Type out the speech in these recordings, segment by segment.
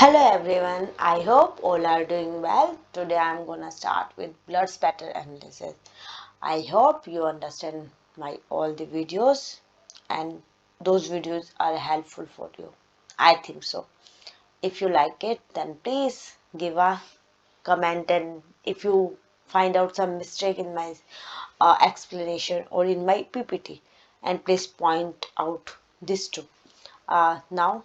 Hello everyone, I hope all are doing well. Today I'm gonna start with blood spatter analysis. I hope you understand my all the videos and those videos are helpful for you. I think so. If you like it, then please give a comment, and if you find out some mistake in my explanation or in my PPT, and please point out this too. Now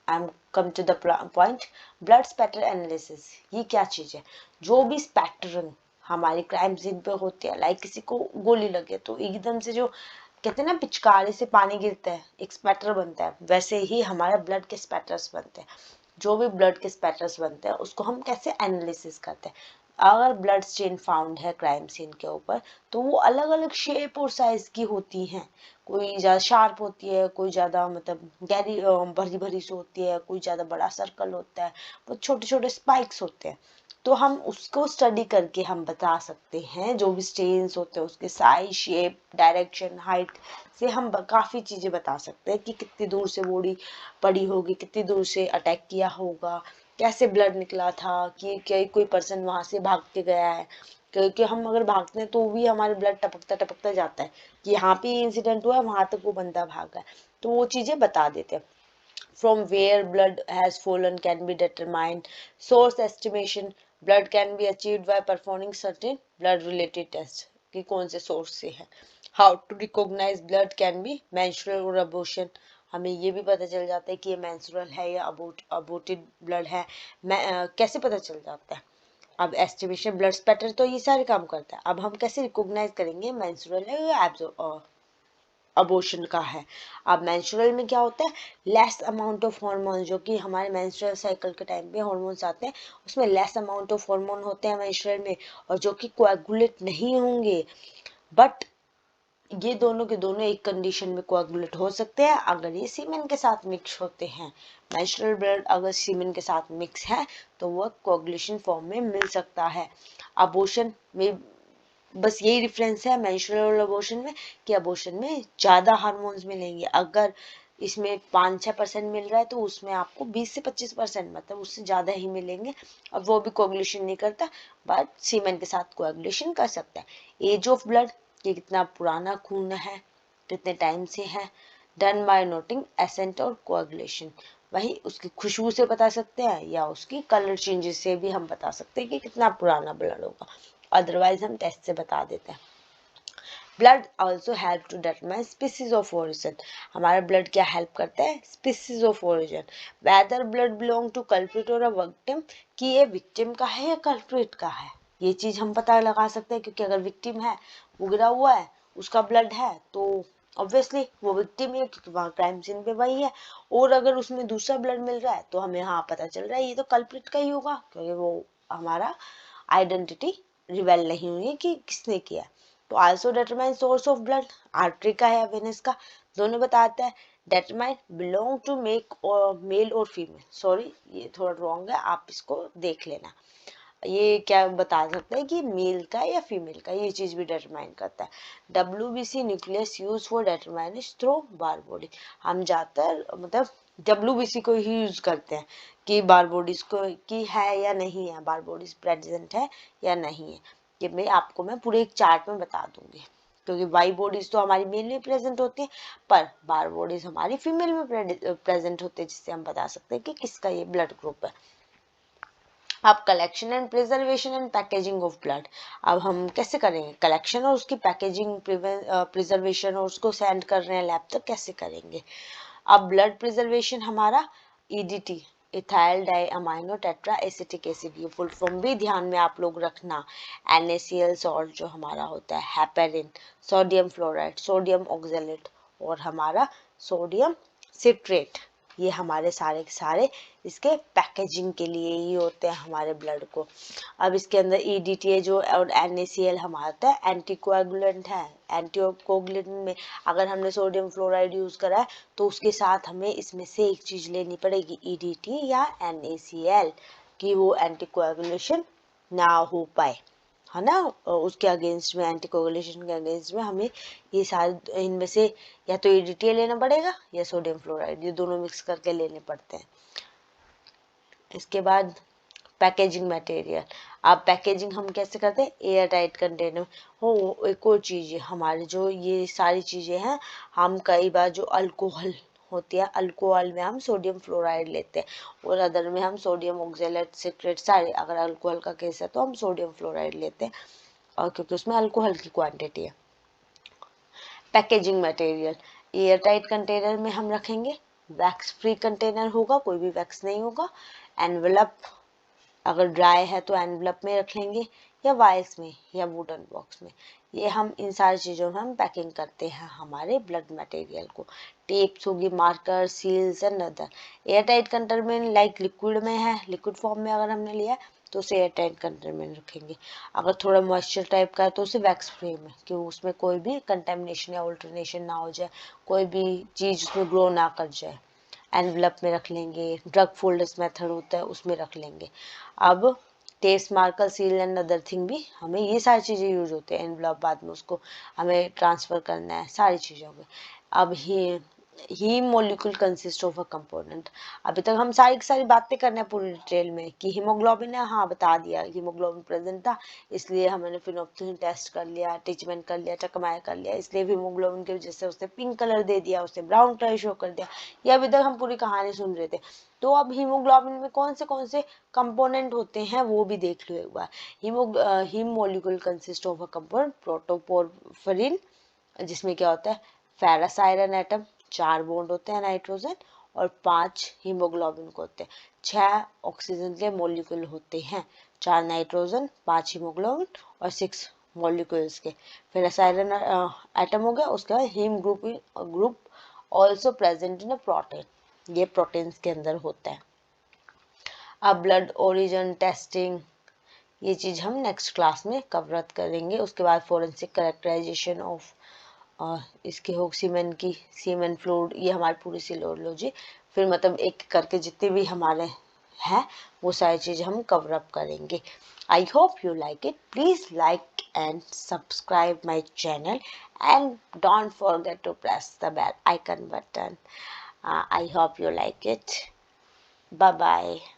I'm come to the point. Blood spatter analysis ये क्या चीज है? जो भी स्पैटरन हमारी crime scene पे होती है, लाइक किसी को गोली लगे तो एकदम से जो कहते हैं ना पिचकारी से पानी गिरता है, एक स्पैटर बनता है, वैसे ही हमारे ब्लड के स्पैटर्स बनते हैं। जो भी ब्लड के स्पैटर्स बनते हैं उसको हम कैसे एनालिसिस करते हैं? अगर ब्लड स्टेन फाउंड है क्राइम सीन के ऊपर तो वो अलग अलग शेप और साइज की होती हैं। कोई ज्यादा शार्प होती है, कोई ज्यादा मतलब गहरी भरी भरी सी होती है, कोई ज्यादा बड़ा सर्कल होता है, वो छोटे छोटे स्पाइक्स होते हैं। तो हम उसको स्टडी करके हम बता सकते हैं जो भी स्टेन्स होते हैं उसके साइज, शेप, डायरेक्शन, हाइट से हम काफी चीजें बता सकते हैं कि कितनी दूर से बॉडी पड़ी होगी, कितनी दूर से अटैक किया होगा, कैसे ब्लड निकला था, कि क्या कोई पर्सन वहां से भाग के गया है। क्योंकि हम अगर भागते हैं तो भी हमारे ब्लड टपकता टपकता जाता है कि यहाँ पे इंसिडेंट हुआ है, वहां तक वो बंदा भागा है, तो वो चीजें बता देते हैं। From where blood has fallen can be determined. Source estimation. Blood can be achieved by performing certain blood related tests कि कौन से सोर्स से है. How to recognize blood can be menstrual or abortion. हमें ये भी पता चल जाता है कि ये menstrual है या aborted blood है. कैसे पता चल जाता है? अब एस्टिमेशन ब्लड स्पैटर तो ये सारे काम करता है। अब हम कैसे रिकॉग्नाइज करेंगे मेंस्ट्रुअल है या अबॉर्शन का है? अब मेंस्ट्रुअल में क्या होता है? लेस अमाउंट ऑफ हार्मोन, जो कि हमारे मेंस्ट्रुअल साइकिल के टाइम पे हार्मोन्स आते हैं, उसमें लेस अमाउंट ऑफ हार्मोन होते हैं मेंस्ट्रुअल में, और जो कि कोएगुलेट नहीं होंगे। बट ये दोनों के दोनों एक कंडीशन में कोएगुलेट हो सकते हैं, अगर ये सीमेन के साथ मिक्स होते हैं। मेंस्ट्रुअल ब्लड अगर सीमेन के साथ मिक्स है तो वह कोएगुलेशन फॉर्म में मिल सकता है। अबॉर्शन में बस यही डिफरेंस है मेंस्ट्रुअल और अबॉर्शन में, कि अबॉर्शन में ज्यादा हार्मोन्स मिलेंगे। अगर इसमें 5-6% मिल रहा है तो उसमें आपको 20 से 25% मतलब उससे ज्यादा ही मिलेंगे। अब वो भी कोएगुलेशन नहीं करता, बट सीमेन के साथ कोएगुलेशन कर सकता है। एज ऑफ ब्लड, कि कितना पुराना खून है, कितने टाइम से है। डन बाय नोटिंग एसेंट और कोएगुलेशन, वही उसकी खुशबू से बता सकते हैं या उसकी कलर चेंजेस से भी हम बता सकते हैं कि कितना पुराना ब्लड होगा। अदरवाइज हम टेस्ट से बता देते हैं। Blood also help to determine species of origin. हमारा ब्लड क्या हेल्प करता है? Species of origin. Whether blood belong to culprit और अ विक्टिम, कि ये विक्टिम का है या कल्प्रिट का है, ये चीज हम पता लगा सकते हैं। क्योंकि अगर विक्टिम है, वो गिरा हुआ है, उसका ब्लड है, तो ऑब्वियसली वो विक्टिम ही है क्योंकि वहाँ क्राइम सीन पे वही है। और अगर उसमें दूसरा ब्लड मिल रहा है तो हमें हाँ पता चल रहा है ये तो कल्प्रिट का ही होगा, क्योंकि वो हमारा आइडेंटिटी रिवेल नहीं हुई है कि किसने किया। तो also determine source of blood, artery का है या वेनस का, दोनों बताता है। डिटरमाइन बिलोंग टू मेक और मेल और फीमेल, सॉरी ये थोड़ा रॉन्ग है, आप इसको देख लेना। ये क्या बता सकते हैं कि मेल का या फीमेल का, ये चीज भी डिटरमाइन करता है। WBC nucleus use for determine through bar body. हम ज्यादातर मतलब WBC को ही यूज करते हैं कि बार बॉडीज को की है या नहीं है, बार बॉडीज प्रेजेंट है या नहीं है। कि मैं पूरे एक चार्ट में बता दूंगी, क्योंकि वाई बॉडीज तो हमारी मेल में प्रेजेंट होती है, पर बार बॉडीज हमारी फीमेल में प्रेजेंट होते हैं, जिससे हम बता सकते हैं कि किसका ये ब्लड ग्रुप है। अब collection and preservation and packaging of blood, अब हम कैसे करेंगे कलेक्शन और उसकी पैकेजिंग, प्रिजर्वेशन और उसको सेंड कर रहे हैं लैब तक, कैसे करेंगे? अब ब्लड प्रिजर्वेशन हमारा EDT, ethyl di amino tetra acetic acid, ये फुल फॉर्म भी ध्यान में आप लोग रखना। NaCl सॉल्ट जो हमारा होता है, heparin, sodium fluoride, sodium oxalate, और हमारा सोडियम सिट्रेट, ये हमारे सारे के सारे इसके पैकेजिंग के लिए ही होते हैं हमारे ब्लड को। अब इसके अंदर EDTA जो और NaCl हमारा होता है एंटीकोएगुलेंट है। एंटीकोएगुलेंट में अगर हमने सोडियम फ्लोराइड यूज करा है तो उसके साथ हमें इसमें से एक चीज लेनी पड़ेगी, EDT या NaCl, कि वो एंटीकोएगुलेशन ना हो पाए, है ना। उसके अगेंस्ट में, एंटीकोगुलेशन के अगेंस्ट में हमें ये सारे इनमें से या तो EDTA लेना पड़ेगा या सोडियम फ्लोराइड, ये दोनों मिक्स करके लेने पड़ते हैं। इसके बाद पैकेजिंग मटेरियल। अब पैकेजिंग हम कैसे करते हैं, एयर टाइट कंटेनर हो। एक और चीज़ है हमारे, जो ये सारी चीज़ें हैं, हम कई बार जो अल्कोहल होती है, अल्कोहल में हम सोडियम फ्लोराइड लेते हैं और अदर में हम सोडियम ऑक्जेलेट सिट्रेट सारे, अगर अल्कोहल का केस है तो हम सोडियम फ्लोराइड लेते हैं, और क्योंकि उसमें अल्कोहल की क्वांटिटी है। Packaging material, air tight container में हम रखेंगे, वैक्स फ्री कंटेनर होगा, कोई भी वैक्स नहीं होगा। एनवेलप, अगर ड्राई है तो एनवेलप में रख लेंगे, या वाइल्स में, या वुडन बॉक्स में। ये हम इन सारी चीज़ों में हम पैकिंग करते हैं हमारे ब्लड मटेरियल को। टेप्स होगी, marker, seals and other. Air tight container में लाइक लिक्विड में है, लिक्विड फॉर्म में अगर हमने लिया तो उसे एयर टाइट कंटेनर में रखेंगे। अगर थोड़ा मॉइस्चर टाइप का है तो उसे वैक्स फ्री में, क्योंकि उसमें कोई भी कंटेमिनेशन या ऑल्टरनेशन ना हो जाए, कोई भी चीज़ उसमें ग्रो ना कर जाए। एनवलप में रख लेंगे, ड्रग फोल्डर्स मेथड होता है उसमें रख लेंगे। अब test marker, seal and other thing भी हमें, ये सारी चीज़ें यूज होते हैं। एनवलप बाद में उसको हमें ट्रांसफ़र करना है, सारी चीज़ों में। अब ही molecule consist of a component. अभी तक हम सारी की सारी बातें करने हैं पूरी डिटेल में कि हीमोग्लोबिन है, हाँ बता दिया हीमोग्लोबिन प्रेजेंट था, इसलिए हमने फिनोप्थेलिन टेस्ट कर लिया, अटैचमेंट कर लिया, टकमाया कर लिया, इसलिए हीमोग्लोबिन की वजह से उसने पिंक कलर दे दिया, उसने ब्राउन कलर शो कर दिया। ये अभी तक हम पूरी कहानी सुन रहे थे। तो अब हीमोग्लोबिन में कौन से कंपोनेंट होते हैं वो भी देख लो एक बार। Heme molecule consist of a component protoporphyrin, जिसमें क्या होता है, फेरस आयरन एटम, 4 बॉन्ड होते हैं नाइट्रोजन, और 5 हीमोग्लोबिन को होते हैं। 6 ऑक्सीजन के मॉलिक्यूल होते हैं, 4 नाइट्रोजन, 5 हीमोग्लोबिन और 6 मॉलिक्यूल्स के। फेरस आयरन एटम हो गया, उसके बाद heme group also present in a protein, ये प्रोटीन्स के अंदर होता है। अब ब्लड ओरिजिन टेस्टिंग, ये चीज़ हम नेक्स्ट क्लास में कवर करेंगे। उसके बाद फोरेंसिक कैरेक्टराइजेशन ऑफ, इसके हो सीमेन की, सीमेन फ्लूइड, ये हमारी पूरी सीरोलॉजी, फिर मतलब एक करके जितने भी हमारे हैं वो सारी चीज़ हम कवर अप करेंगे। I hope you like it, please like and subscribe my channel and don't forget to press the bell icon button. I hope you like it. Bye bye.